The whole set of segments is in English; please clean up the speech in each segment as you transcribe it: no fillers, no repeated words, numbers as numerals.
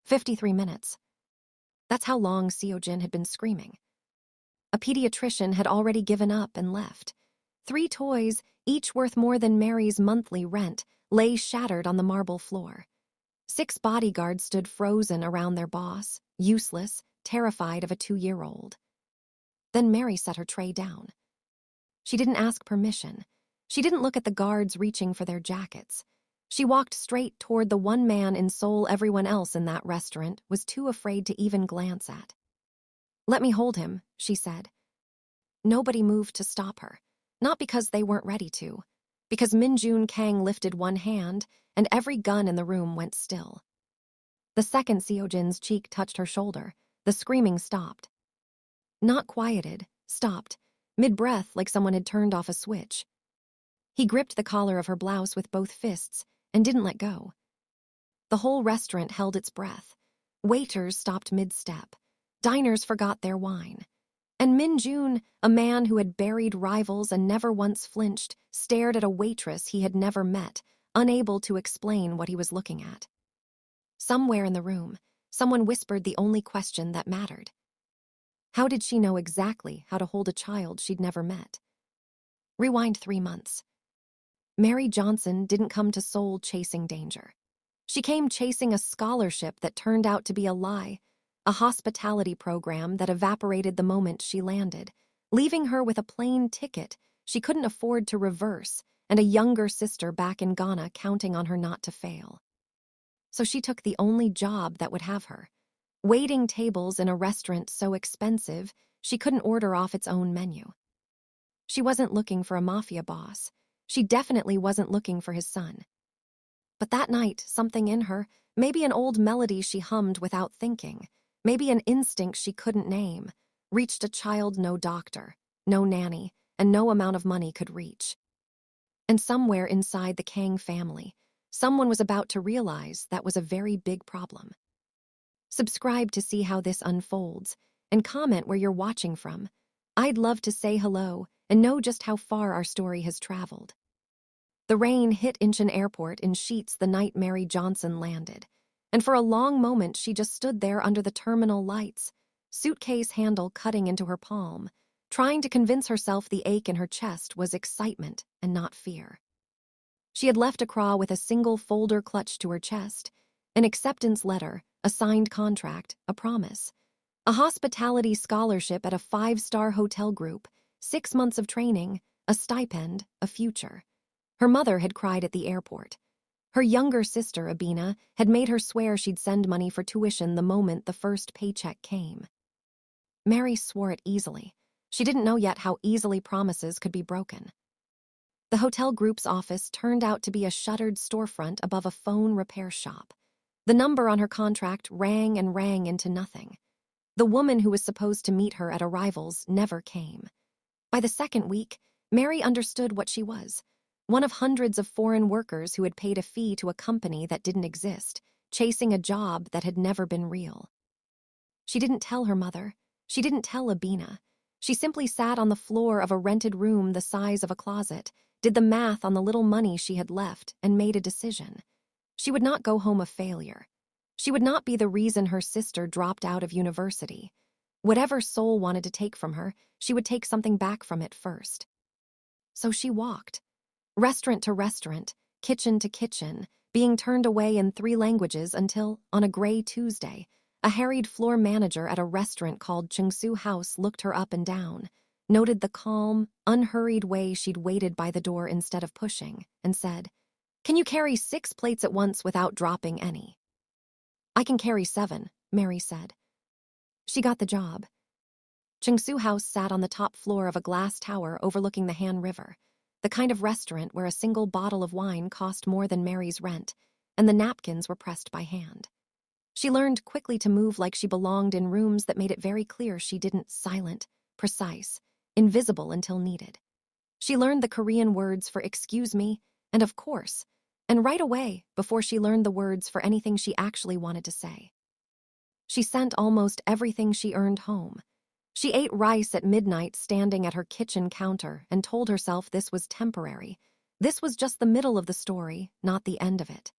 53 minutes. That's how long Seo-jin had been screaming. A pediatrician had already given up and left. 3 toys, each worth more than Mary's monthly rent, lay shattered on the marble floor. 6 bodyguards stood frozen around their boss, useless, terrified of a 2-year-old. Then Mary set her tray down. She didn't ask permission. She didn't look at the guards reaching for their jackets. She walked straight toward the one man in Seoul everyone else in that restaurant was too afraid to even glance at. "Let me hold him," she said. Nobody moved to stop her, not because they weren't ready to, because Min-joon Kang lifted one hand and every gun in the room went still. The second Seo-jin's cheek touched her shoulder, the screaming stopped. Not quieted, stopped, mid-breath like someone had turned off a switch. He gripped the collar of her blouse with both fists and didn't let go. The whole restaurant held its breath. Waiters stopped mid-step. Diners forgot their wine. And Min-joon, a man who had buried rivals and never once flinched, stared at a waitress he had never met, unable to explain what he was looking at. Somewhere in the room, someone whispered the only question that mattered. How did she know exactly how to hold a child she'd never met? Rewind 3 months. Mary Johnson didn't come to Seoul chasing danger. She came chasing a scholarship that turned out to be a lie, a hospitality program that evaporated the moment she landed, leaving her with a plane ticket she couldn't afford to reverse and a younger sister back in Ghana counting on her not to fail. So she took the only job that would have her, waiting tables in a restaurant so expensive she couldn't order off its own menu. She wasn't looking for a mafia boss. She definitely wasn't looking for his son. But that night, something in her, maybe an old melody she hummed without thinking, maybe an instinct she couldn't name, reached a child no doctor, no nanny, and no amount of money could reach. And somewhere inside the Kang family, someone was about to realize that was a very big problem. Subscribe to see how this unfolds, and comment where you're watching from. I'd love to say hello and know just how far our story has traveled. The rain hit Incheon Airport in sheets the night Mary Johnson landed, and for a long moment she just stood there under the terminal lights, suitcase handle cutting into her palm, trying to convince herself the ache in her chest was excitement and not fear. She had left Accra with a single folder clutched to her chest, an acceptance letter, a signed contract, a promise, a hospitality scholarship at a 5-star hotel group, 6 months of training, a stipend, a future. Her mother had cried at the airport. Her younger sister, Abina, had made her swear she'd send money for tuition the moment the first paycheck came. Mary swore it easily. She didn't know yet how easily promises could be broken. The hotel group's office turned out to be a shuttered storefront above a phone repair shop. The number on her contract rang and rang into nothing. The woman who was supposed to meet her at arrivals never came. By the second week, Mary understood what she was. One of hundreds of foreign workers who had paid a fee to a company that didn't exist, chasing a job that had never been real. She didn't tell her mother. She didn't tell Abina. She simply sat on the floor of a rented room the size of a closet, did the math on the little money she had left, and made a decision. She would not go home a failure. She would not be the reason her sister dropped out of university. Whatever Seoul wanted to take from her, she would take something back from it first. So she walked. Restaurant to restaurant, kitchen to kitchen, being turned away in 3 languages until, on a gray Tuesday, a harried floor manager at a restaurant called Chungsu House looked her up and down, noted the calm, unhurried way she'd waited by the door instead of pushing, and said, "Can you carry 6 plates at once without dropping any?" "I can carry 7, Mary said. She got the job. Chungsu House sat on the top floor of a glass tower overlooking the Han River, the kind of restaurant where a single bottle of wine cost more than Mary's rent, and the napkins were pressed by hand. She learned quickly to move like she belonged in rooms that made it very clear she didn't, silent, precise, invisible until needed. She learned the Korean words for excuse me and of course, and right away before she learned the words for anything she actually wanted to say. She sent almost everything she earned home. She ate rice at midnight standing at her kitchen counter and told herself this was temporary. This was just the middle of the story, not the end of it.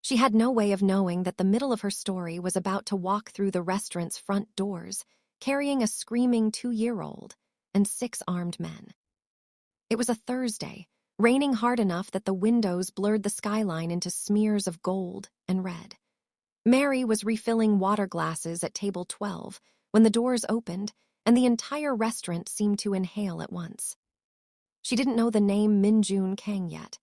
She had no way of knowing that the middle of her story was about to walk through the restaurant's front doors, carrying a screaming 2-year-old and 6 armed men. It was a Thursday, raining hard enough that the windows blurred the skyline into smears of gold and red. Mary was refilling water glasses at table 12 when the doors opened and the entire restaurant seemed to inhale at once. She didn't know the name Min-joon Kang yet.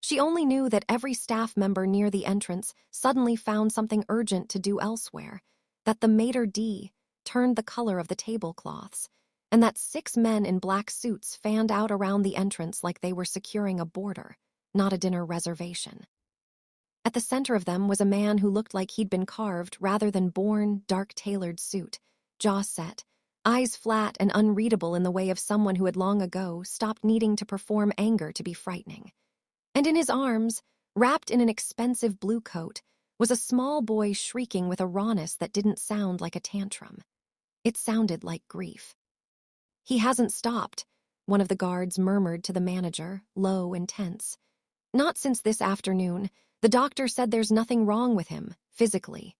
She only knew that every staff member near the entrance suddenly found something urgent to do elsewhere, that the maitre d' turned the color of the tablecloths, and that 6 men in black suits fanned out around the entrance like they were securing a border, not a dinner reservation. At the center of them was a man who looked like he'd been carved rather than born, dark-tailored suit, jaw set, eyes flat and unreadable in the way of someone who had long ago stopped needing to perform anger to be frightening. And in his arms, wrapped in an expensive blue coat, was a small boy shrieking with a rawness that didn't sound like a tantrum. It sounded like grief. "He hasn't stopped," one of the guards murmured to the manager, low and tense. "Not since this afternoon. The doctor said there's nothing wrong with him, physically."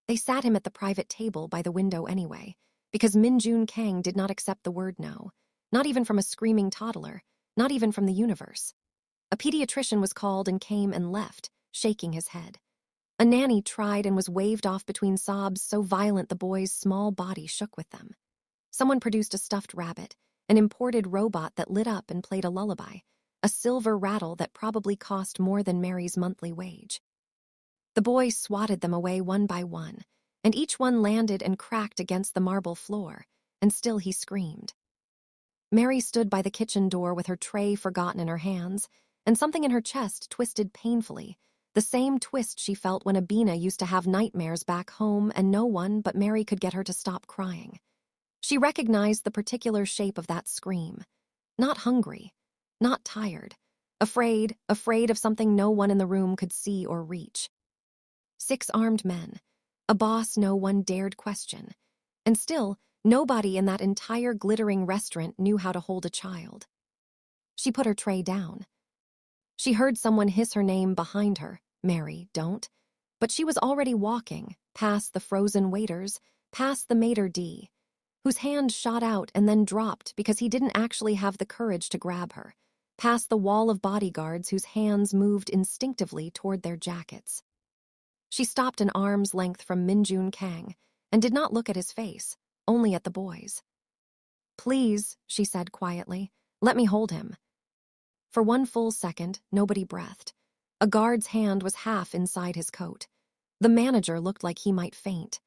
They sat him at the private table by the window anyway, because Min-joon Kang did not accept the word no, not even from a screaming toddler, not even from the universe. A pediatrician was called and came and left, shaking his head. A nanny tried and was waved off between sobs so violent the boy's small body shook with them. Someone produced a stuffed rabbit, an imported robot that lit up and played a lullaby, a silver rattle that probably cost more than Mary's monthly wage. The boy swatted them away one by one, and each one landed and cracked against the marble floor, and still he screamed. Mary stood by the kitchen door with her tray forgotten in her hands, and something in her chest twisted painfully, the same twist she felt when Abina used to have nightmares back home and no one but Mary could get her to stop crying. She recognized the particular shape of that scream. Not hungry, not tired, afraid of something no one in the room could see or reach. 6 armed men, a boss no one dared question, and still, nobody in that entire glittering restaurant knew how to hold a child. She put her tray down. She heard someone hiss her name behind her, "Mary, don't." But she was already walking, past the frozen waiters, past the maitre d', whose hand shot out and then dropped because he didn't actually have the courage to grab her, past the wall of bodyguards whose hands moved instinctively toward their jackets. She stopped an arm's length from Min-joon Kang and did not look at his face, only at the boys. "Please," she said quietly, "let me hold him." For one full second, nobody breathed. A guard's hand was half inside his coat. The manager looked like he might faint.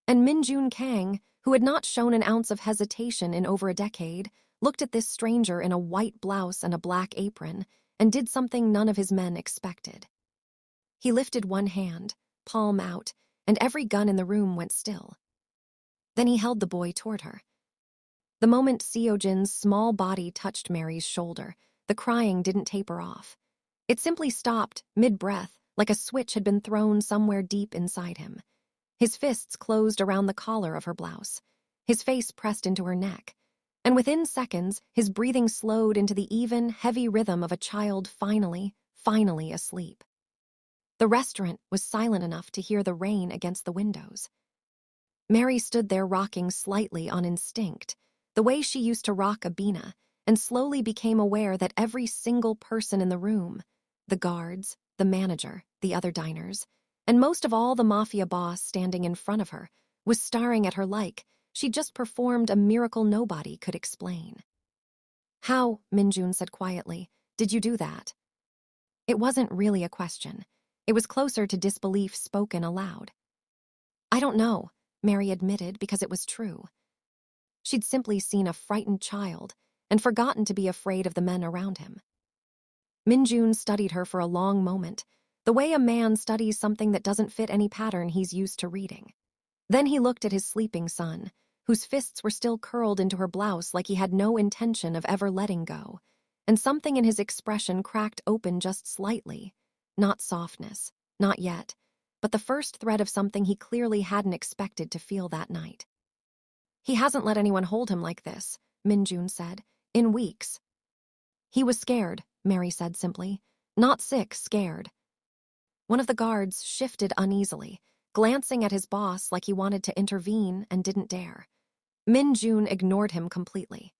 And Min-joon Kang, who had not shown an ounce of hesitation in over a decade, looked at this stranger in a white blouse and a black apron and did something none of his men expected. He lifted one hand, palm out, and every gun in the room went still. Then he held the boy toward her. The moment Seo-jin's small body touched Mary's shoulder, the crying didn't taper off. It simply stopped, mid-breath, like a switch had been thrown somewhere deep inside him. His fists closed around the collar of her blouse. His face pressed into her neck. And within seconds, his breathing slowed into the even, heavy rhythm of a child finally asleep. The restaurant was silent enough to hear the rain against the windows. Mary stood there rocking slightly on instinct, the way she used to rock Abina, and slowly became aware that every single person in the room, the guards, the manager, the other diners, and most of all the Mafia boss standing in front of her, was staring at her like she'd just performed a miracle nobody could explain. "How," Min-joon said quietly, "did you do that?" It wasn't really a question. It was closer to disbelief spoken aloud. "I don't know," Mary admitted because it was true. She'd simply seen a frightened child and forgotten to be afraid of the men around him. Min-joon studied her for a long moment, the way a man studies something that doesn't fit any pattern he's used to reading. Then he looked at his sleeping son, whose fists were still curled into her blouse like he had no intention of ever letting go, and something in his expression cracked open just slightly. Not softness, not yet, but the first thread of something he clearly hadn't expected to feel that night. "He hasn't let anyone hold him like this," Min-joon said, "in weeks." "He was scared," Mary said simply. "Not sick, scared." One of the guards shifted uneasily, glancing at his boss like he wanted to intervene and didn't dare. Min-joon ignored him completely.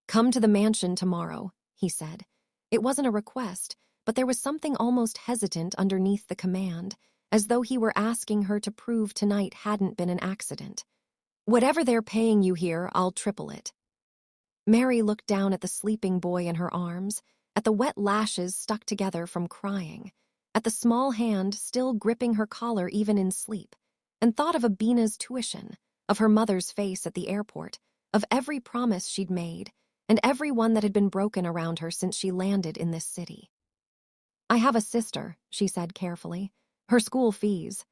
"Come to the mansion tomorrow," he said. It wasn't a request, but there was something almost hesitant underneath the command, as though he were asking her to prove tonight hadn't been an accident. "Whatever they're paying you here, I'll triple it." Mary looked down at the sleeping boy in her arms, at the wet lashes stuck together from crying, at the small hand still gripping her collar even in sleep, and thought of Abina's tuition, of her mother's face at the airport, of every promise she'd made, and every one that had been broken around her since she landed in this city. "I have a sister," she said carefully. "Her school fees."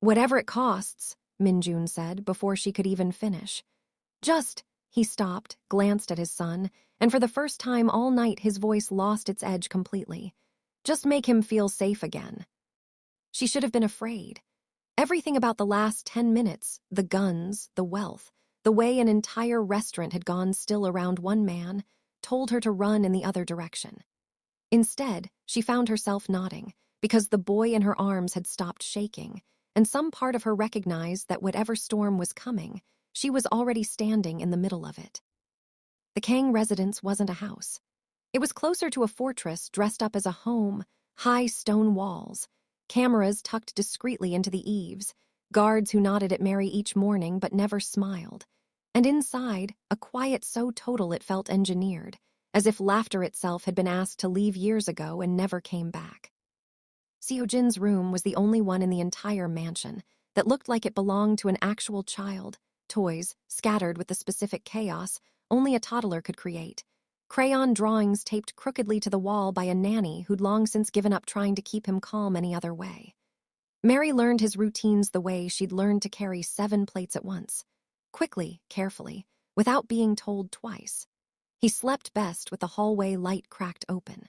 "Whatever it costs," Min-joon said before she could even finish. He stopped, glanced at his son, and for the first time all night his voice lost its edge completely. "Just make him feel safe again." She should have been afraid. Everything about the last 10 minutes, the guns, the wealth, the way an entire restaurant had gone still around one man, told her to run in the other direction. Instead, she found herself nodding, because the boy in her arms had stopped shaking, and some part of her recognized that whatever storm was coming, she was already standing in the middle of it. The Kang residence wasn't a house. It was closer to a fortress dressed up as a home, high stone walls, cameras tucked discreetly into the eaves, guards who nodded at Mary each morning but never smiled, and inside, a quiet so total it felt engineered, as if laughter itself had been asked to leave years ago and never came back. Seo-jin's room was the only one in the entire mansion that looked like it belonged to an actual child, toys scattered with the specific chaos only a toddler could create, crayon drawings taped crookedly to the wall by a nanny who'd long since given up trying to keep him calm any other way. Mary learned his routines the way she'd learned to carry 7 plates at once, quickly, carefully, without being told twice. He slept best with the hallway light cracked open.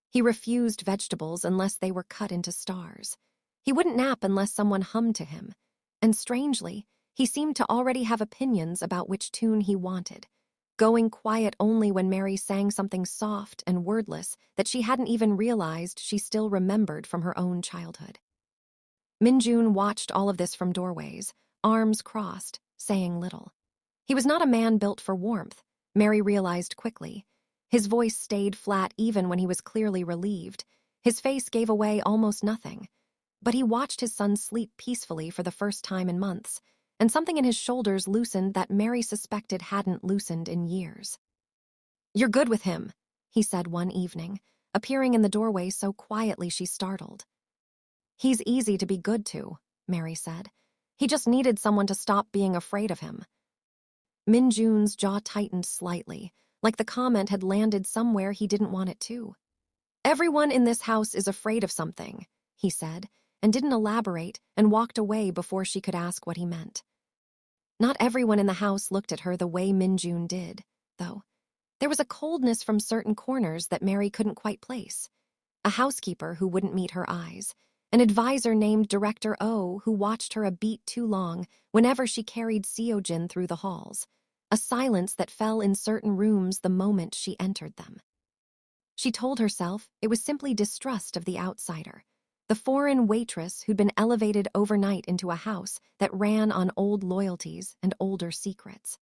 He refused vegetables unless they were cut into stars. He wouldn't nap unless someone hummed to him. And strangely, he seemed to already have opinions about which tune he wanted, going quiet only when Mary sang something soft and wordless that she hadn't even realized she still remembered from her own childhood. Min-joon watched all of this from doorways, arms crossed, saying little. He was not a man built for warmth, Mary realized quickly. His voice stayed flat even when he was clearly relieved. His face gave away almost nothing. But he watched his son sleep peacefully for the first time in months, and something in his shoulders loosened that Mary suspected hadn't loosened in years. "You're good with him," he said one evening, appearing in the doorway so quietly she startled. "He's easy to be good to," Mary said. "He just needed someone to stop being afraid of him." Min-joon's jaw tightened slightly, like the comment had landed somewhere he didn't want it to. "Everyone in this house is afraid of something," he said, and didn't elaborate and walked away before she could ask what he meant. Not everyone in the house looked at her the way Min-joon did, though. There was a coldness from certain corners that Mary couldn't quite place. A housekeeper who wouldn't meet her eyes, an advisor named Director O who watched her a beat too long whenever she carried Seo-jin through the halls, a silence that fell in certain rooms the moment she entered them. She told herself it was simply distrust of the outsider, the foreign waitress who'd been elevated overnight into a house that ran on old loyalties and older secrets.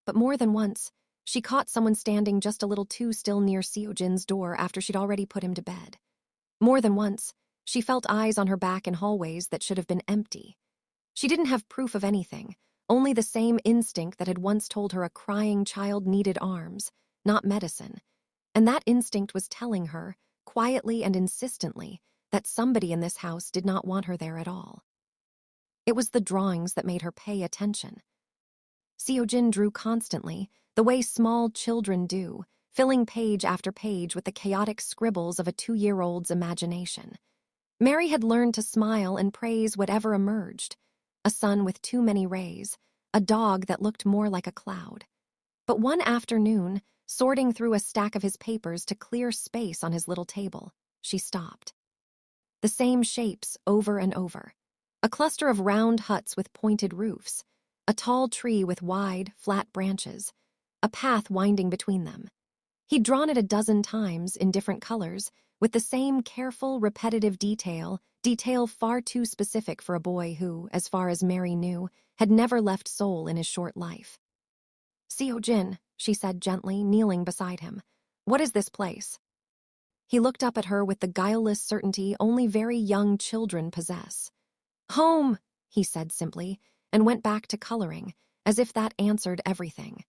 But more than once, she caught someone standing just a little too still near Seo-jin's door after she'd already put him to bed. More than once, she felt eyes on her back in hallways that should have been empty. She didn't have proof of anything, only the same instinct that had once told her a crying child needed arms, not medicine. And that instinct was telling her, quietly and insistently, that somebody in this house did not want her there at all. It was the drawings that made her pay attention. Seo-jin drew constantly, the way small children do, filling page after page with the chaotic scribbles of a 2-year-old's imagination. Mary had learned to smile and praise whatever emerged. A sun with too many rays, a dog that looked more like a cloud. But one afternoon, sorting through a stack of his papers to clear space on his little table, she stopped. The same shapes over and over. A cluster of round huts with pointed roofs, a tall tree with wide, flat branches, a path winding between them. He'd drawn it a dozen times in different colors, with the same careful, repetitive detail far too specific for a boy who, as far as Mary knew, had never left Seoul in his short life. "Seo-jin," she said gently, kneeling beside him. "What is this place?" He looked up at her with the guileless certainty only very young children possess. "Home," he said simply, and went back to coloring, as if that answered everything.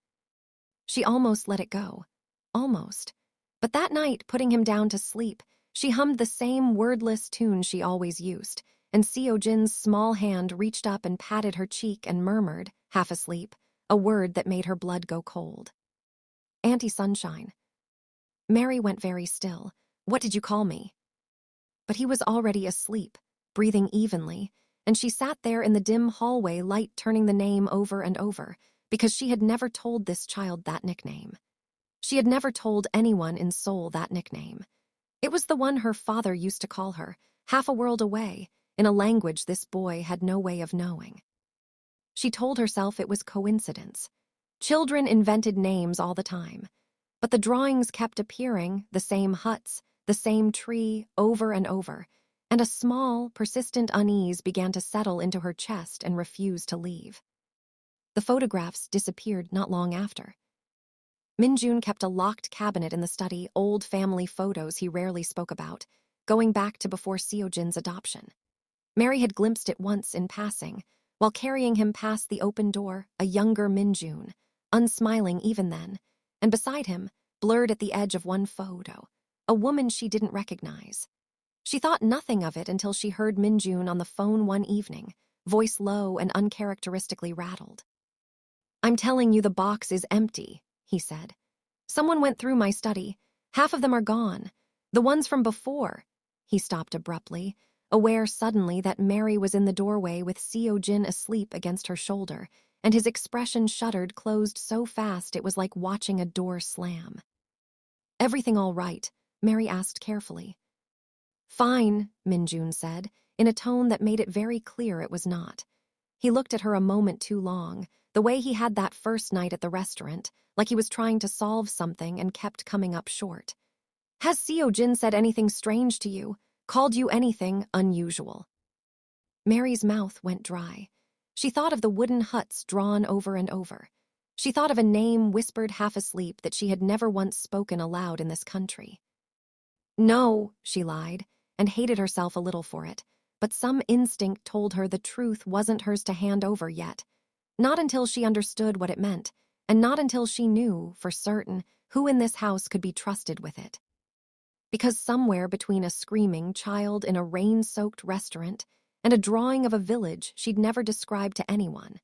She almost let it go. Almost. But that night, putting him down to sleep, she hummed the same wordless tune she always used, and Seo-jin's small hand reached up and patted her cheek and murmured, half asleep, a word that made her blood go cold. "Auntie Sunshine." Mary went very still. "What did you call me?" But he was already asleep, breathing evenly, and she sat there in the dim hallway, light turning the name over and over, because she had never told this child that nickname. She had never told anyone in Seoul that nickname. It was the one her father used to call her, half a world away, in a language this boy had no way of knowing. She told herself it was coincidence. Children invented names all the time. But the drawings kept appearing, the same huts, the same tree, over and over, and a small, persistent unease began to settle into her chest and refuse to leave. The photographs disappeared not long after. Min-joon kept a locked cabinet in the study, old family photos he rarely spoke about, going back to before Seo-jin's adoption. Mary had glimpsed it once in passing, while carrying him past the open door, a younger Min-joon, unsmiling even then, and beside him, blurred at the edge of one photo, a woman she didn't recognize. She thought nothing of it until she heard Min-joon on the phone one evening, voice low and uncharacteristically rattled. "I'm telling you the box is empty," he said. "Someone went through my study. Half of them are gone. The ones from before." He stopped abruptly, aware suddenly that Mary was in the doorway with Seo-jin asleep against her shoulder, and his expression shuddered closed so fast it was like watching a door slam. "Everything all right?" Mary asked carefully. "Fine," Min-joon said, in a tone that made it very clear it was not. He looked at her a moment too long, the way he had that first night at the restaurant, like he was trying to solve something and kept coming up short. "Has Seo-jin said anything strange to you? Called you anything unusual?" Mary's mouth went dry. She thought of the wooden huts drawn over and over. She thought of a name whispered half asleep that she had never once spoken aloud in this country. "No," she lied, and hated herself a little for it, but some instinct told her the truth wasn't hers to hand over yet. Not until she understood what it meant, and not until she knew, for certain, who in this house could be trusted with it. Because somewhere between a screaming child in a rain-soaked restaurant and a drawing of a village she'd never described to anyone,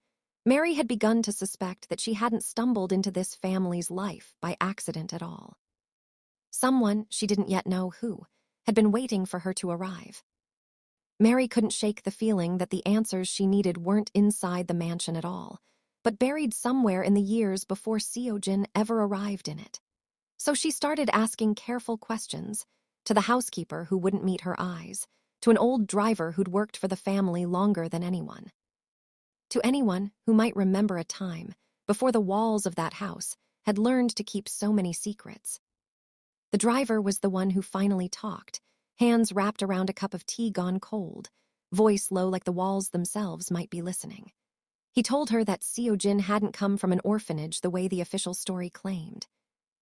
Mary had begun to suspect that she hadn't stumbled into this family's life by accident at all. Someone, she didn't yet know who, had been waiting for her to arrive. Mary couldn't shake the feeling that the answers she needed weren't inside the mansion at all, but buried somewhere in the years before Seo-jin ever arrived in it. So she started asking careful questions, to the housekeeper who wouldn't meet her eyes, to an old driver who'd worked for the family longer than anyone. To anyone who might remember a time, before the walls of that house, had learned to keep so many secrets. The driver was the one who finally talked, hands wrapped around a cup of tea gone cold, voice low like the walls themselves might be listening. He told her that Seo-jin hadn't come from an orphanage the way the official story claimed.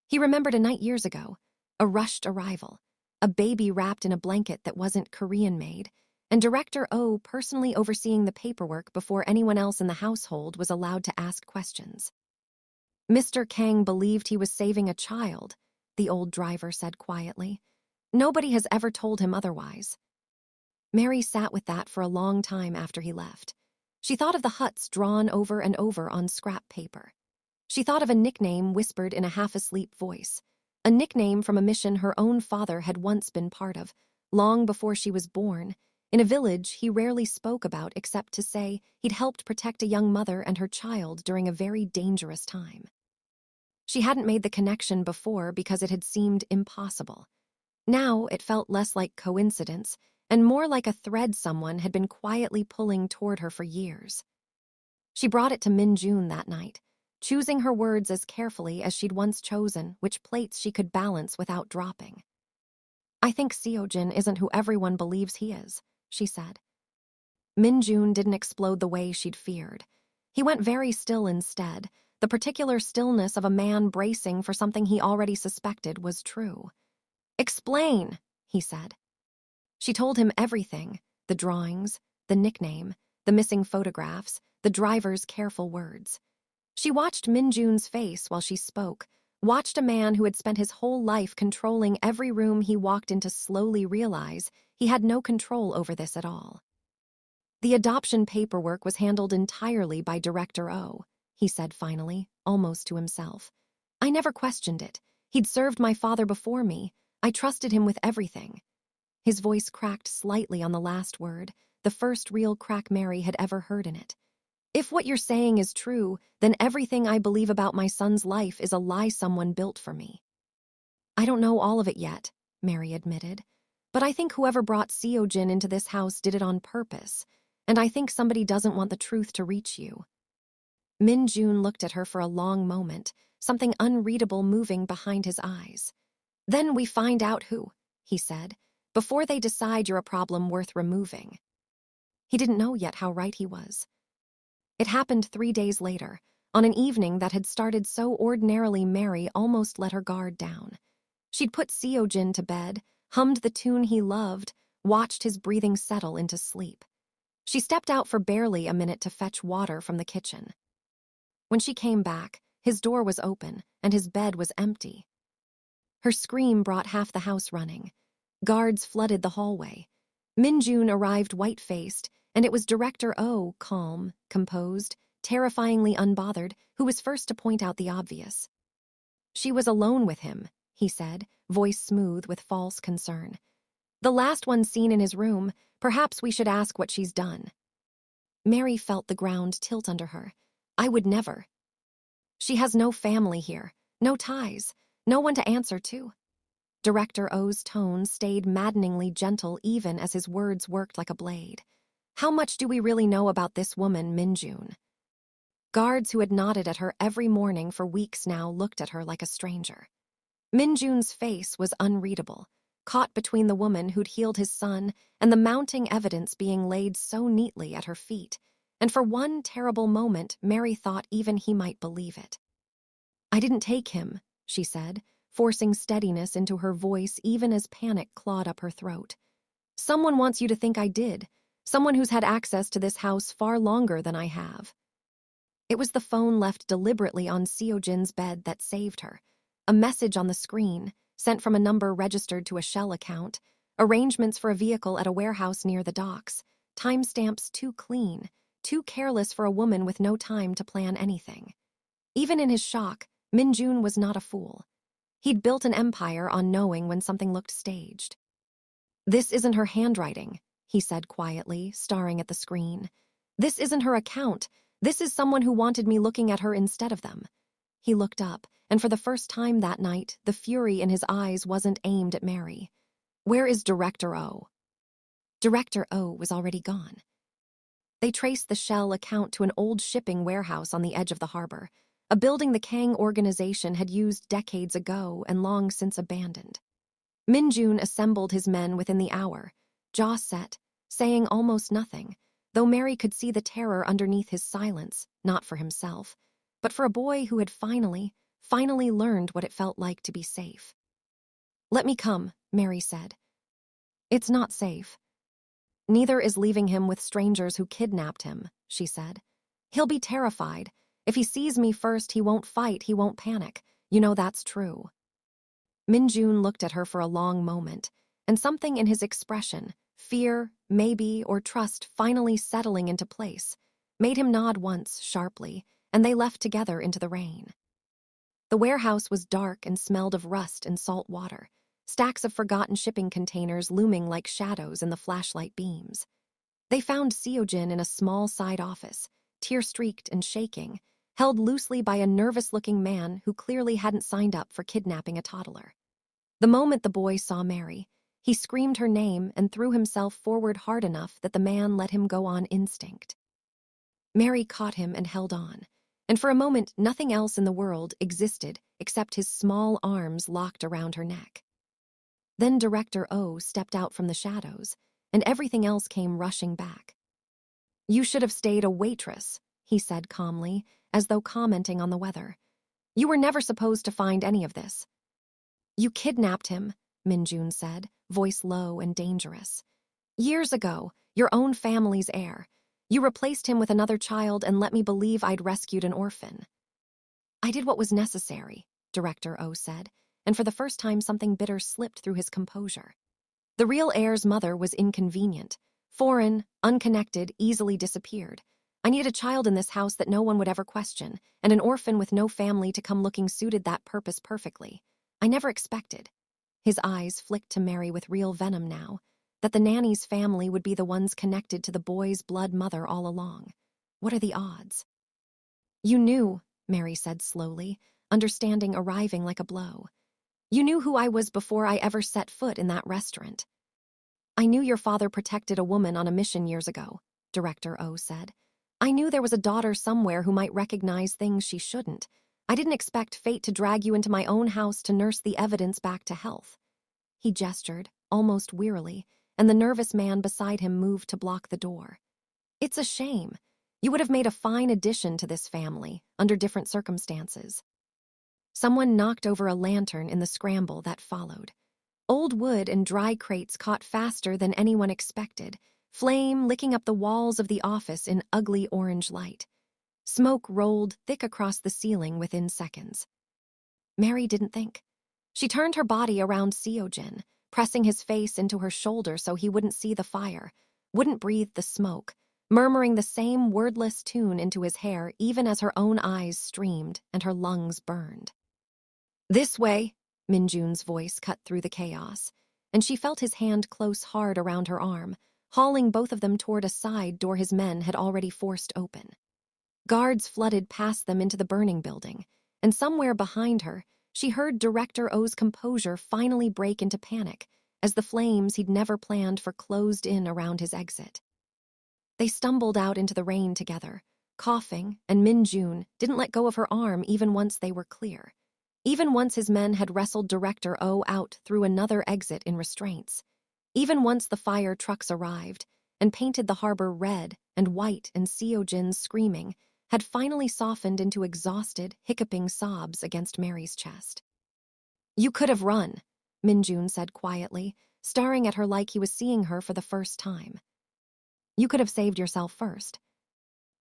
He remembered a night years ago, a rushed arrival, a baby wrapped in a blanket that wasn't Korean-made, and Director Oh personally overseeing the paperwork before anyone else in the household was allowed to ask questions. "Mr. Kang believed he was saving a child," the old driver said quietly. "Nobody has ever told him otherwise." Mary sat with that for a long time after he left. She thought of the huts drawn over and over on scrap paper. She thought of a nickname whispered in a half-asleep voice, a nickname from a mission her own father had once been part of, long before she was born, in a village he rarely spoke about except to say he'd helped protect a young mother and her child during a very dangerous time. She hadn't made the connection before because it had seemed impossible. Now it felt less like coincidence and more like a thread someone had been quietly pulling toward her for years. She brought it to Min-joon that night, choosing her words as carefully as she'd once chosen which plates she could balance without dropping. I think Seo-jin isn't who everyone believes he is, she said. Min-joon didn't explode the way she'd feared. He went very still instead, the particular stillness of a man bracing for something he already suspected was true. Explain, he said. She told him everything, the drawings, the nickname, the missing photographs, the driver's careful words. She watched Min-joon's face while she spoke, watched a man who had spent his whole life controlling every room he walked into slowly realize he had no control over this at all. The adoption paperwork was handled entirely by Director O, he said finally, almost to himself. I never questioned it. He'd served my father before me. I trusted him with everything. His voice cracked slightly on the last word, the first real crack Mary had ever heard in it. If what you're saying is true, then everything I believe about my son's life is a lie someone built for me. I don't know all of it yet, Mary admitted, but I think whoever brought Seo-jin into this house did it on purpose, and I think somebody doesn't want the truth to reach you. Min-joon looked at her for a long moment, something unreadable moving behind his eyes. Then we find out who, he said, before they decide you're a problem worth removing. He didn't know yet how right he was. It happened 3 days later, on an evening that had started so ordinarily Mary almost let her guard down. She'd put Seo-jin to bed, hummed the tune he loved, watched his breathing settle into sleep. She stepped out for barely a minute to fetch water from the kitchen. When she came back, his door was open and his bed was empty. Her scream brought half the house running. Guards flooded the hallway. Min-joon arrived white-faced, and it was Director O, calm, composed, terrifyingly unbothered, who was first to point out the obvious. She was alone with him, he said, voice smooth with false concern. The last one seen in his room, perhaps we should ask what she's done. Mary felt the ground tilt under her. I would never. She has no family here, no ties, no one to answer to. Director O's tone stayed maddeningly gentle even as his words worked like a blade. How much do we really know about this woman, Min-joon? Guards who had nodded at her every morning for weeks now looked at her like a stranger. Min-joon's face was unreadable, caught between the woman who'd healed his son and the mounting evidence being laid so neatly at her feet, and for one terrible moment Mary thought even he might believe it. I didn't take him, she said, forcing steadiness into her voice even as panic clawed up her throat. Someone wants you to think I did, someone who's had access to this house far longer than I have. It was the phone left deliberately on Seo-jin's bed that saved her. A message on the screen, sent from a number registered to a shell account, arrangements for a vehicle at a warehouse near the docks, timestamps too clean, too careless for a woman with no time to plan anything. Even in his shock, Min-joon was not a fool. He'd built an empire on knowing when something looked staged. This isn't her handwriting, he said quietly, staring at the screen. This isn't her account. This is someone who wanted me looking at her instead of them. He looked up, and for the first time that night, the fury in his eyes wasn't aimed at Mary. Where is Director O? Director O was already gone. They traced the shell account to an old shipping warehouse on the edge of the harbor, a building the Kang organization had used decades ago and long since abandoned. Min-joon assembled his men within the hour, jaw set, saying almost nothing, though Mary could see the terror underneath his silence, not for himself, but for a boy who had finally learned what it felt like to be safe. Let me come, Mary said. It's not safe. Neither is leaving him with strangers who kidnapped him, she said. He'll be terrified. If he sees me first, he won't fight, he won't panic. You know that's true. Min-joon looked at her for a long moment, and something in his expression, fear, maybe, or trust finally settling into place, made him nod once, sharply, and they left together into the rain. The warehouse was dark and smelled of rust and salt water, stacks of forgotten shipping containers looming like shadows in the flashlight beams. They found Seo-jin in a small side office, tear-streaked and shaking, held loosely by a nervous-looking man who clearly hadn't signed up for kidnapping a toddler. The moment the boy saw Mary, he screamed her name and threw himself forward hard enough that the man let him go on instinct. Mary caught him and held on, and for a moment nothing else in the world existed except his small arms locked around her neck. Then Director O stepped out from the shadows, and everything else came rushing back. "You should have stayed a waitress," he said calmly, as though commenting on the weather. "You were never supposed to find any of this." "You kidnapped him," Min-joon said, voice low and dangerous. "Years ago, your own family's heir. You replaced him with another child and let me believe I'd rescued an orphan." "I did what was necessary," Director O said, and for the first time something bitter slipped through his composure. The real heir's mother was inconvenient, foreign, unconnected, easily disappeared. I needed a child in this house that no one would ever question, and an orphan with no family to come looking suited that purpose perfectly. I never expected. His eyes flicked to Mary with real venom now, that the nanny's family would be the ones connected to the boy's blood mother all along. What are the odds? "You knew," Mary said slowly, understanding arriving like a blow. "You knew who I was before I ever set foot in that restaurant." "I knew your father protected a woman on a mission years ago," Director O said. "I knew there was a daughter somewhere who might recognize things she shouldn't. I didn't expect fate to drag you into my own house to nurse the evidence back to health." He gestured, almost wearily, and the nervous man beside him moved to block the door. "It's a shame. You would have made a fine addition to this family, under different circumstances." Someone knocked over a lantern in the scramble that followed. Old wood and dry crates caught faster than anyone expected, flame licking up the walls of the office in ugly orange light. Smoke rolled thick across the ceiling within seconds. Mary didn't think. She turned her body around Seo-jin, pressing his face into her shoulder so he wouldn't see the fire, wouldn't breathe the smoke, murmuring the same wordless tune into his hair even as her own eyes streamed and her lungs burned. "This way," Min-joon's voice cut through the chaos, and she felt his hand close hard around her arm, hauling both of them toward a side door his men had already forced open. Guards flooded past them into the burning building, and somewhere behind her, she heard Director O's composure finally break into panic as the flames he'd never planned for closed in around his exit. They stumbled out into the rain together, coughing, and Min-joon didn't let go of her arm even once they were clear. Even once his men had wrestled Director O out through another exit in restraints. Even once the fire trucks arrived and painted the harbor red and white, and Seo-jin's screaming had finally softened into exhausted, hiccuping sobs against Mary's chest. "You could have run," Min-joon said quietly, staring at her like he was seeing her for the first time. "You could have saved yourself first."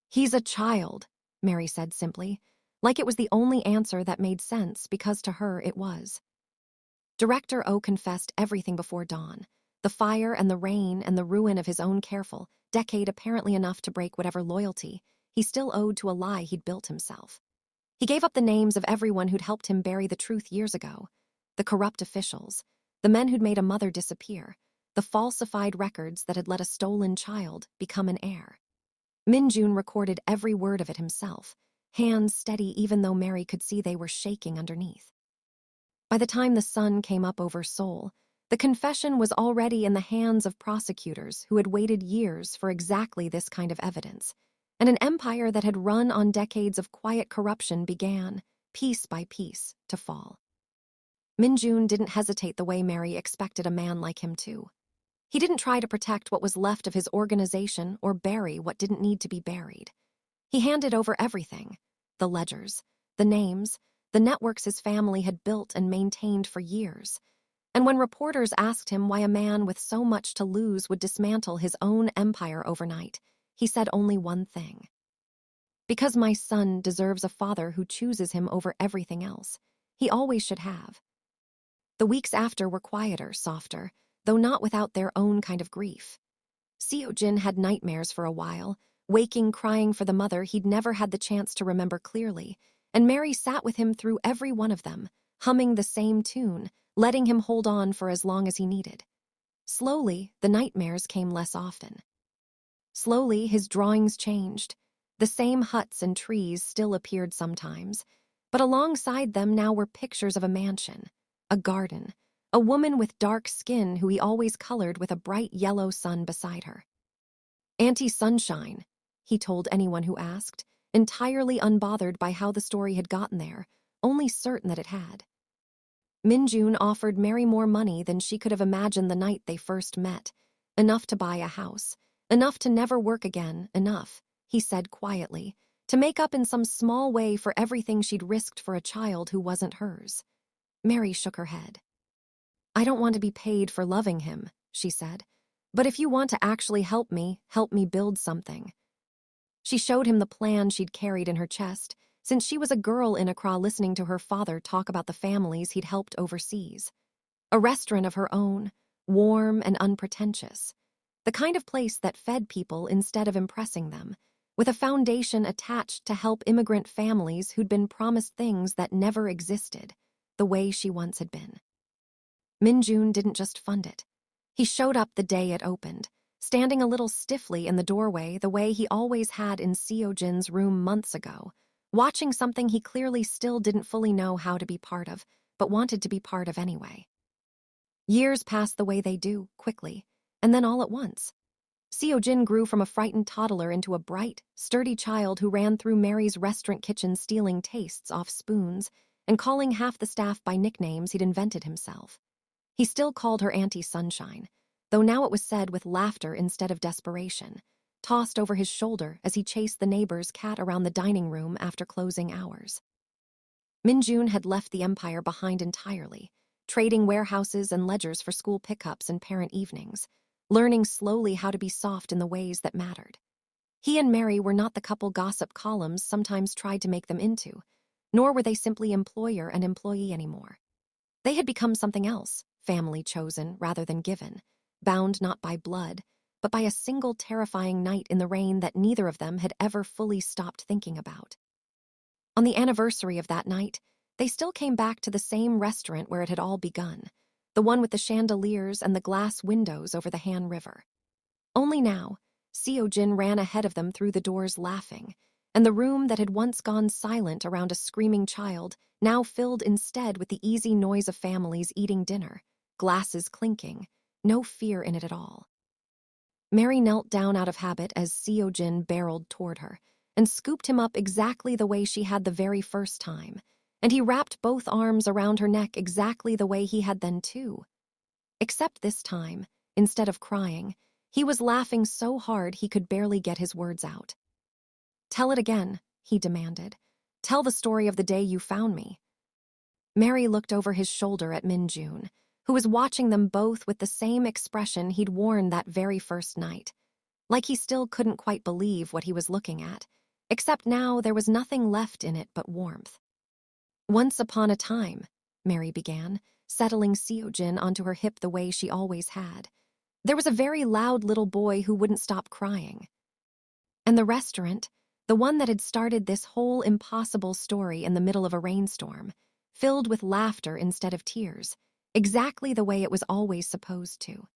"He's a child," Mary said simply, like it was the only answer that made sense because to her it was. Director O confessed everything before dawn, the fire and the rain and the ruin of his own careful, decade apparently enough to break whatever loyalty he still owed to a lie he'd built himself. He gave up the names of everyone who'd helped him bury the truth years ago, the corrupt officials, the men who'd made a mother disappear, the falsified records that had let a stolen child become an heir. Min-joon recorded every word of it himself, hands steady even though Mary could see they were shaking underneath. By the time the sun came up over Seoul, the confession was already in the hands of prosecutors who had waited years for exactly this kind of evidence, and an empire that had run on decades of quiet corruption began, piece by piece, to fall. Min-joon didn't hesitate the way Mary expected a man like him to. He didn't try to protect what was left of his organization or bury what didn't need to be buried. He handed over everything: the ledgers, the names, the networks his family had built and maintained for years. And when reporters asked him why a man with so much to lose would dismantle his own empire overnight, he said only one thing: "Because my son deserves a father who chooses him over everything else. He always should have." The weeks after were quieter, softer, though not without their own kind of grief. Seo-jin had nightmares for a while, waking crying for the mother he'd never had the chance to remember clearly, and Mary sat with him through every one of them, humming the same tune, letting him hold on for as long as he needed. Slowly, the nightmares came less often. Slowly, his drawings changed. The same huts and trees still appeared sometimes, but alongside them now were pictures of a mansion, a garden, a woman with dark skin who he always colored with a bright yellow sun beside her. "Auntie Sunshine," he told anyone who asked, entirely unbothered by how the story had gotten there, only certain that it had. Min-joon offered Mary more money than she could have imagined the night they first met. Enough to buy a house. Enough to never work again. Enough, he said quietly, to make up in some small way for everything she'd risked for a child who wasn't hers. Mary shook her head. I don't want to be paid for loving him, she said. But if you want to actually help me build something. She showed him the plan she'd carried in her chest, since she was a girl in Accra listening to her father talk about the families he'd helped overseas. A restaurant of her own, warm and unpretentious. The kind of place that fed people instead of impressing them, with a foundation attached to help immigrant families who'd been promised things that never existed, the way she once had been. Min-joon didn't just fund it. He showed up the day it opened, standing a little stiffly in the doorway the way he always had in Seo-jin's room months ago, watching something he clearly still didn't fully know how to be part of, but wanted to be part of anyway. Years passed the way they do, quickly, and then all at once. Seo-jin grew from a frightened toddler into a bright, sturdy child who ran through Mary's restaurant kitchen stealing tastes off spoons and calling half the staff by nicknames he'd invented himself. He still called her Auntie Sunshine, though now it was said with laughter instead of desperation, tossed over his shoulder as he chased the neighbor's cat around the dining room after closing hours. Min-joon had left the empire behind entirely, trading warehouses and ledgers for school pickups and parent evenings, learning slowly how to be soft in the ways that mattered. He and Mary were not the couple gossip columns sometimes tried to make them into, nor were they simply employer and employee anymore. They had become something else, family chosen rather than given, bound not by blood, but by a single terrifying night in the rain that neither of them had ever fully stopped thinking about. On the anniversary of that night, they still came back to the same restaurant where it had all begun, the one with the chandeliers and the glass windows over the Han River. Only now, Seo-jin ran ahead of them through the doors laughing, and the room that had once gone silent around a screaming child now filled instead with the easy noise of families eating dinner, glasses clinking, no fear in it at all. Mary knelt down out of habit as Seo-jin barreled toward her, and scooped him up exactly the way she had the very first time, and he wrapped both arms around her neck exactly the way he had then too. Except this time, instead of crying, he was laughing so hard he could barely get his words out. Tell it again, he demanded. Tell the story of the day you found me. Mary looked over his shoulder at Min-joon, who was watching them both with the same expression he'd worn that very first night, like he still couldn't quite believe what he was looking at, except now there was nothing left in it but warmth. Once upon a time, Mary began, settling Seo-jin onto her hip the way she always had, there was a very loud little boy who wouldn't stop crying. And the restaurant, the one that had started this whole impossible story in the middle of a rainstorm, filled with laughter instead of tears, exactly the way it was always supposed to.